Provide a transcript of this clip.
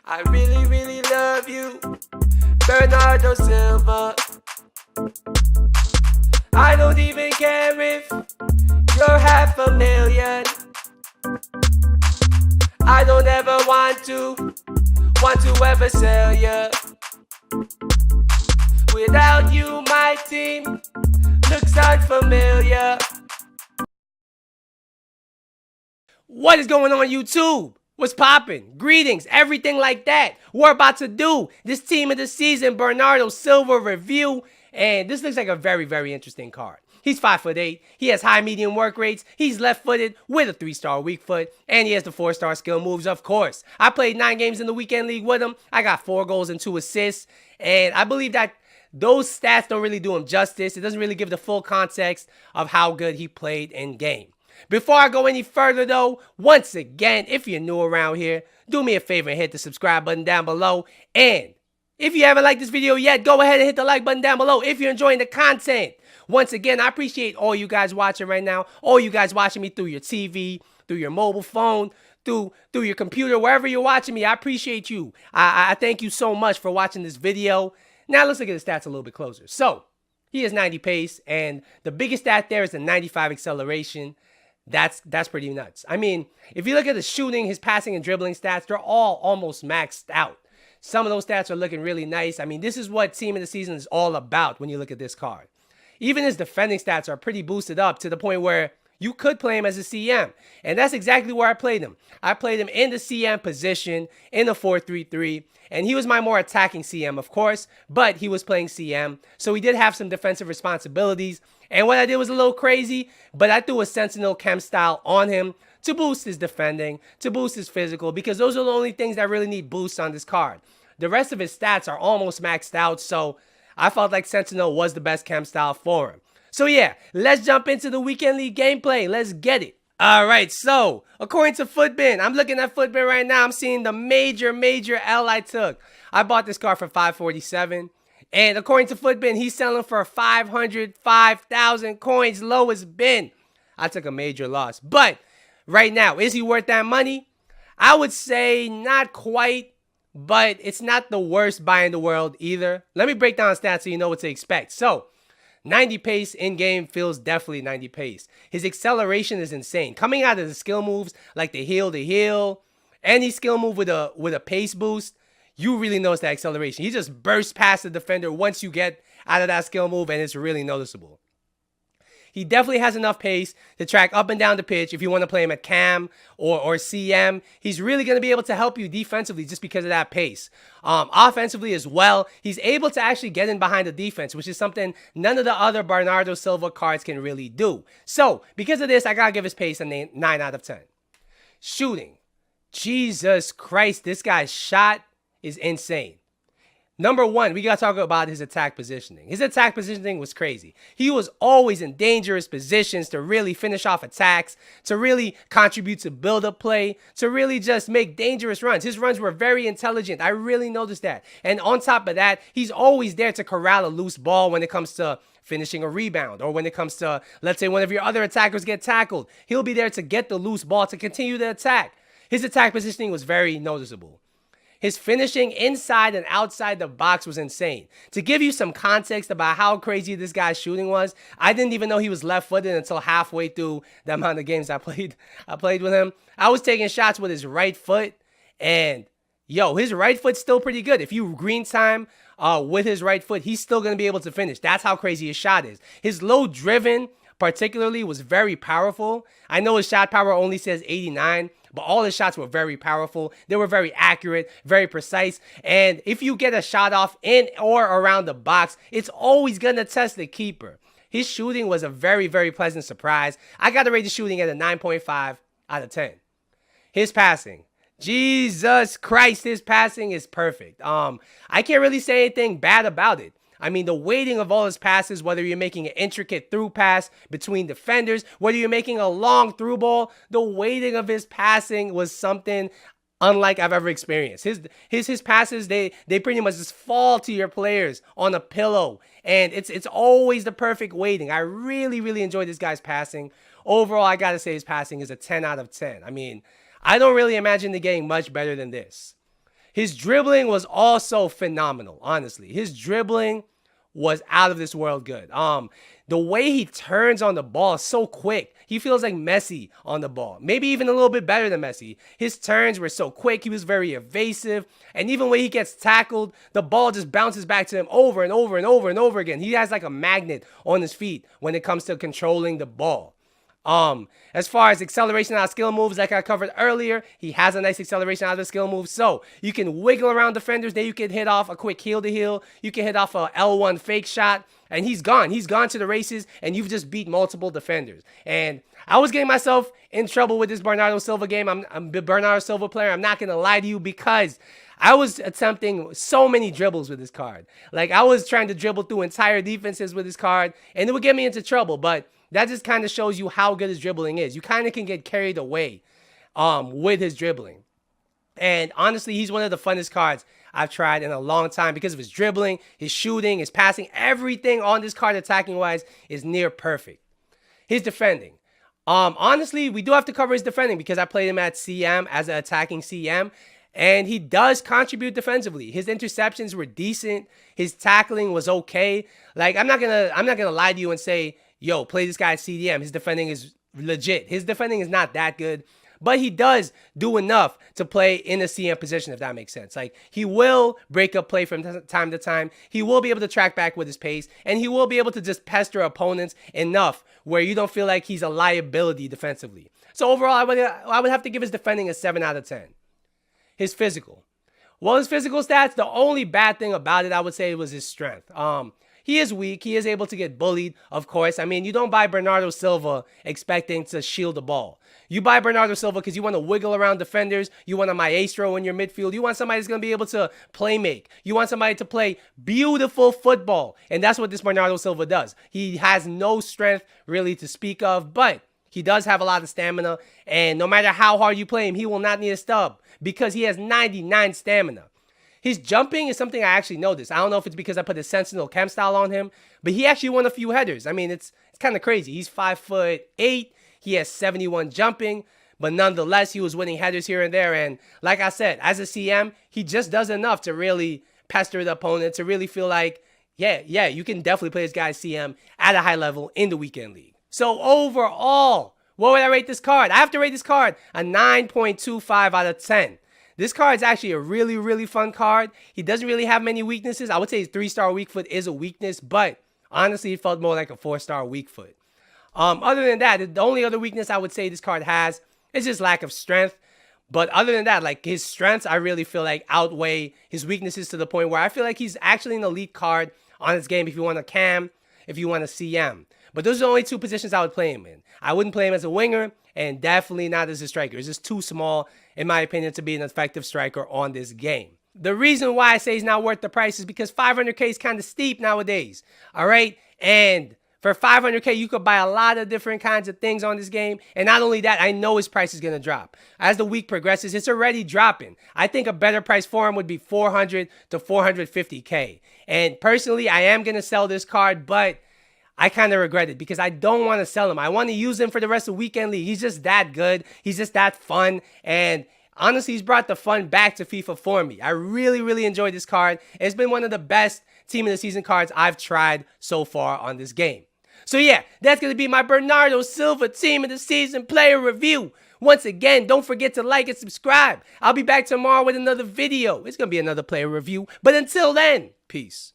I really, really love you, Bernardo Silva. I don't even care if you're $500,000. I don't ever want to ever sell ya. Without you, my team looks unfamiliar. What is going on, YouTube? What's poppin'? Greetings, everything like that. We're about to do this team of the season Bernardo Silva review, and this looks like a very, very interesting card. He's 5'8", he has high medium work rates, he's left-footed with a 3-star weak foot, and he has the 4-star skill moves, of course. I played 9 games in the weekend league with him. I got 4 goals and 2 assists, and I believe that those stats don't really do him justice. It doesn't really give the full context of how good he played in game. Before I go any further though, once again, if you're new around here, do me a favor and hit the subscribe button down below. And if you haven't liked this video yet, go ahead and hit the like button down below if you're enjoying the content. Once again, I appreciate all you guys watching right now, all you guys watching me through your TV, through your mobile phone, through your computer, wherever you're watching me. I appreciate you. I thank you so much for watching this video. Now let's look at the stats a little bit closer. So, he has 90 pace, and the biggest stat there is the 95 acceleration. That's pretty nuts. I mean, if you look at the shooting, his passing and dribbling stats, they're all almost maxed out. Some of those stats are looking really nice. I mean, this is what team of the season is all about when you look at this card. Even his defending stats are pretty boosted up to the point where you could play him as a CM. And that's exactly where I played him. I played him in the CM position in the 4-3-3. And he was my more attacking CM, of course, but he was playing CM. So he did have some defensive responsibilities. And what I did was a little crazy, but I threw a Sentinel Chem style on him to boost his defending, to boost his physical, because those are the only things that really need boosts on this card. The rest of his stats are almost maxed out, so I felt like Sentinel was the best Chem style for him. So yeah, let's jump into the Weekend League gameplay. Let's get it. Alright, so according to Footbin, I'm looking at Footbin right now. I'm seeing the major L I took. I bought this card for $547. And according to Footbin, he's selling for 505,000 coins, lowest bin. I took a major loss. But right now, is he worth that money? I would say not quite, but it's not the worst buy in the world either. Let me break down stats so you know what to expect. So, 90 pace in-game feels definitely 90 pace. His acceleration is insane. Coming out of the skill moves like the heel, any skill move with a pace boost, you really notice that acceleration. He just bursts past the defender once you get out of that skill move, and it's really noticeable. He definitely has enough pace to track up and down the pitch if you want to play him at Cam or CM. He's really going to be able to help you defensively just because of that pace. Offensively as well, he's able to actually get in behind the defense, which is something none of the other Bernardo Silva cards can really do. So, because of this, I got to give his pace a 9 out of 10. Shooting. Jesus Christ, this guy's shot is insane. Number one, we got to talk about his attack positioning. His attack positioning was crazy. He was always in dangerous positions to really finish off attacks, to really contribute to build-up play, to really just make dangerous runs. His runs were very intelligent. I really noticed that. And on top of that, he's always there to corral a loose ball when it comes to finishing a rebound, or when it comes to, let's say, one of your other attackers get tackled. He'll be there to get the loose ball to continue the attack. His attack positioning was very noticeable. His finishing inside and outside the box was insane. To give you some context about how crazy this guy's shooting was, I didn't even know he was left-footed until halfway through the amount of games I played with him. I was taking shots with his right foot, and yo, his right foot's still pretty good. If you green time with his right foot, he's still going to be able to finish. That's how crazy his shot is. His low driven particularly was very powerful. I know his shot power only says 89, but all his shots were very powerful. They were very accurate, very precise. And if you get a shot off in or around the box, it's always going to test the keeper. His shooting was a very, very pleasant surprise. I got to rate the shooting at a 9.5 out of 10. His passing. Jesus Christ, his passing is perfect. I can't really say anything bad about it. I mean, the weighting of all his passes, whether you're making an intricate through pass between defenders, whether you're making a long through ball, the weighting of his passing was something unlike I've ever experienced. His passes, they pretty much just fall to your players on a pillow. And it's always the perfect weighting. I really enjoyed this guy's passing. Overall, I got to say his passing is a 10 out of 10. I mean, I don't really imagine it getting much better than this. His dribbling was also phenomenal, honestly. His dribbling was out of this world good. The way he turns on the ball is so quick. He feels like Messi on the ball. Maybe even a little bit better than Messi. His turns were so quick. He was very evasive. And even when he gets tackled, the ball just bounces back to him over and over and over and over again. He has like a magnet on his feet when it comes to controlling the ball. As far as acceleration out of skill moves, like I covered earlier, he has a nice acceleration out of the skill moves. So you can wiggle around defenders. Then you can hit off a quick heel to heel. You can hit off a L1 fake shot. And he's gone. He's gone to the races, and you've just beat multiple defenders. And I was getting myself in trouble with this Bernardo Silva game. I'm a Bernardo Silva player. I'm not going to lie to you, because I was attempting so many dribbles with this card. Like, I was trying to dribble through entire defenses with this card, and it would get me into trouble. But that just kind of shows you how good his dribbling is. You kind of can get carried away with his dribbling. And honestly, he's one of the funnest cards I've tried in a long time because of his dribbling, his shooting, his passing. Everything on this card attacking-wise is near perfect. His defending. Honestly, we do have to cover his defending because I played him at CM as an attacking CM. And he does contribute defensively. His interceptions were decent. His tackling was okay. Like, I'm not gonna lie to you and say, yo, play this guy at CDM. His defending is legit. His defending is not that good. But he does do enough to play in a CM position, if that makes sense. Like, he will break up play from time to time. He will be able to track back with his pace. And he will be able to just pester opponents enough where you don't feel like he's a liability defensively. So overall, I would have to give his defending a 7 out of 10. His physical. Well, his physical stats, the only bad thing about it, I would say, was his strength. He is weak. He is able to get bullied, of course. I mean, you don't buy Bernardo Silva expecting to shield the ball. You buy Bernardo Silva because you want to wiggle around defenders. You want a maestro in your midfield. You want somebody that's going to be able to play make. You want somebody to play beautiful football. And that's what this Bernardo Silva does. He has no strength really to speak of, but he does have a lot of stamina. And no matter how hard you play him, he will not need a stub because he has 99 stamina. His jumping is something I actually noticed. I don't know if it's because I put a Sentinel Chem style on him, but he actually won a few headers. I mean, it's kind of crazy. He's 5'8". He has 71 jumping, but nonetheless, he was winning headers here and there. And like I said, as a CM, he just does enough to really pester the opponent, to really feel like, yeah, you can definitely play this guy CM at a high level in the weekend league. So overall, what would I rate this card? I have to rate this card a 9.25 out of 10. This card is actually a really, really fun card. He doesn't really have many weaknesses. I would say his 3-star weak foot is a weakness, but honestly, it felt more like a 4-star weak foot. Other than that, the only other weakness I would say this card has is just lack of strength. But other than that, like, his strengths, I really feel like outweigh his weaknesses to the point where I feel like he's actually an elite card on this game if you want a cam, if you want a CM. But those are the only two positions I would play him in. I wouldn't play him as a winger, and definitely not as a striker. It's just too small, in my opinion, to be an effective striker on this game. The reason why I say he's not worth the price is because 500K is kind of steep nowadays. All right? And for 500K, you could buy a lot of different kinds of things on this game. And not only that, I know his price is going to drop. As the week progresses, it's already dropping. I think a better price for him would be 400 to 450K. And personally, I am going to sell this card, but I kind of regret it because I don't want to sell him. I want to use him for the rest of the weekend league. He's just that good. He's just that fun. And honestly, he's brought the fun back to FIFA for me. I really, really enjoyed this card. It's been one of the best team of the season cards I've tried so far on this game. So yeah, that's going to be my Bernardo Silva team of the season player review. Once again, don't forget to like and subscribe. I'll be back tomorrow with another video. It's going to be another player review. But until then, peace.